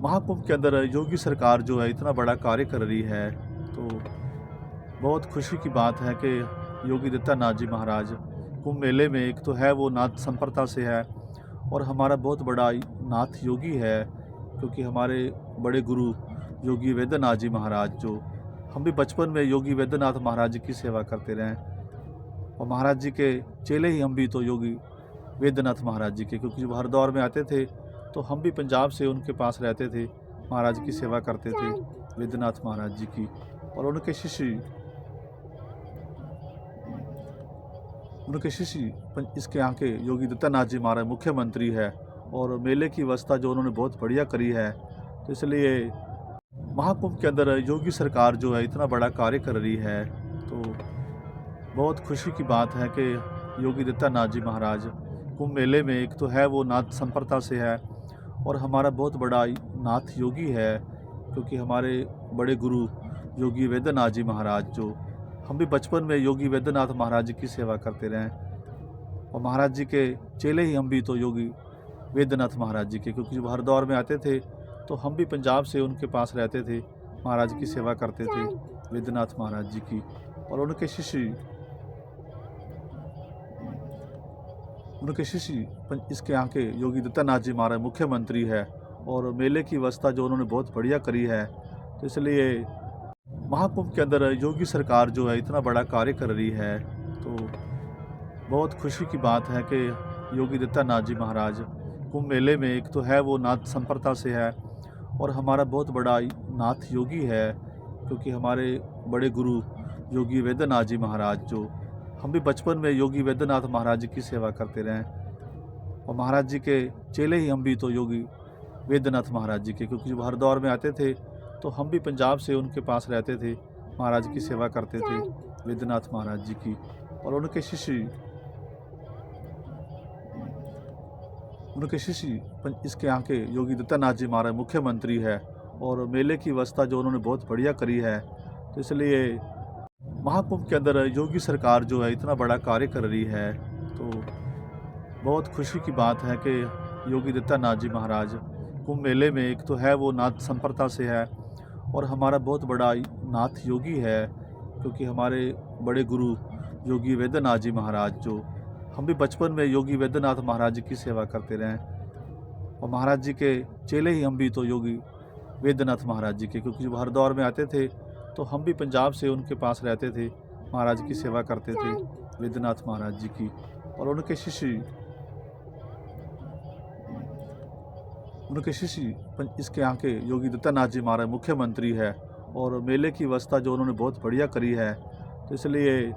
महाकुंभ के अंदर योगी सरकार जो है इतना बड़ा कार्य कर रही है, तो बहुत खुशी की बात है कि योगी आदित्यनाथ जी महाराज कुंभ मेले में एक तो है वो नाथ संप्रदाय से है और हमारा बहुत बड़ा नाथ योगी है, क्योंकि हमारे बड़े गुरु योगी वेद्यनाथ जी महाराज जो हम भी बचपन में योगी वेद्यनाथ महाराज जी की सेवा करते रहे और महाराज जी के चेले ही हम भी तो योगी वेद्यनाथ महाराज जी के, क्योंकि जब हर दौर में आते थे तो हम भी पंजाब से उनके पास रहते थे, महाराज की सेवा करते थे वेद्यनाथ महाराज जी की। और उनके शिष्य इसके यहाँ के योगी आदित्यनाथ जी महाराज मुख्यमंत्री है और मेले की व्यवस्था जो उन्होंने बहुत बढ़िया करी है, तो इसलिए महाकुंभ के अंदर योगी सरकार जो है इतना बड़ा कार्य कर रही है, तो बहुत खुशी की बात है कि योगी आदित्यनाथ जी महाराज कुंभ मेले में एक तो है वो नाथ संप्रदाय से है और हमारा बहुत बड़ा नाथ योगी है, क्योंकि हमारे बड़े गुरु योगी वेद्यनाथ जी महाराज जो हम भी बचपन में योगी वेद्यनाथ महाराज जी की सेवा करते रहे और महाराज जी के चेले ही हम भी तो योगी वेद्यनाथ महाराज जी के, क्योंकि जब हर दौर में आते थे तो हम भी पंजाब से उनके पास रहते थे, महाराज की सेवा करते थे वेद्यनाथ महाराज जी की। और उनके शिष्य इसके यहाँ के योगी आदित्यनाथ जी महाराज मुख्यमंत्री है और मेले की व्यवस्था जो उन्होंने बहुत बढ़िया करी है, तो इसलिए महाकुंभ के अंदर योगी सरकार जो है इतना बड़ा कार्य कर रही है, तो बहुत खुशी की बात है कि योगी आदित्यनाथ जी महाराज कुंभ मेले में एक तो है वो नाथ संप्रदाय से है और हमारा बहुत बड़ा नाथ योगी है, क्योंकि हमारे बड़े गुरु योगी वेद्यनाथ जी महाराज जो हम भी बचपन में योगी वेद्यनाथ महाराज जी की सेवा करते रहे और महाराज जी के चेले ही हम भी तो योगी वेद्यनाथ महाराज जी के, क्योंकि जब हर दौर में आते थे तो हम भी पंजाब से उनके पास रहते थे, महाराज की सेवा करते थे वेद्यनाथ महाराज जी की। और उनके शिष्य इसके यहाँ के योगी आदित्यनाथ जी महाराज मुख्यमंत्री है और मेले की व्यवस्था जो उन्होंने बहुत बढ़िया करी है, तो इसलिए महाकुंभ के अंदर योगी सरकार जो है इतना बड़ा कार्य कर रही है, तो बहुत खुशी की बात है कि योगी आदित्यनाथ जी महाराज कुंभ मेले में एक तो है वो नाथ संप्रदाय से है और हमारा बहुत बड़ा नाथ योगी है, क्योंकि हमारे बड़े गुरु योगी वेद्यनाथ जी महाराज जो हम भी बचपन में योगी वेद्यनाथ महाराज जी की सेवा करते रहे और महाराज जी के चेले ही हम भी तो योगी वेद्यनाथ महाराज जी के, क्योंकि जब हर दौर में आते थे तो हम भी पंजाब से उनके पास रहते थे, महाराज की सेवा करते थे वेद्यनाथ महाराज जी की। और उनके शिष्य इसके यहाँ के योगी आदित्यनाथ जी महाराज मुख्यमंत्री है और मेले की व्यवस्था जो उन्होंने बहुत बढ़िया करी है, तो इसलिए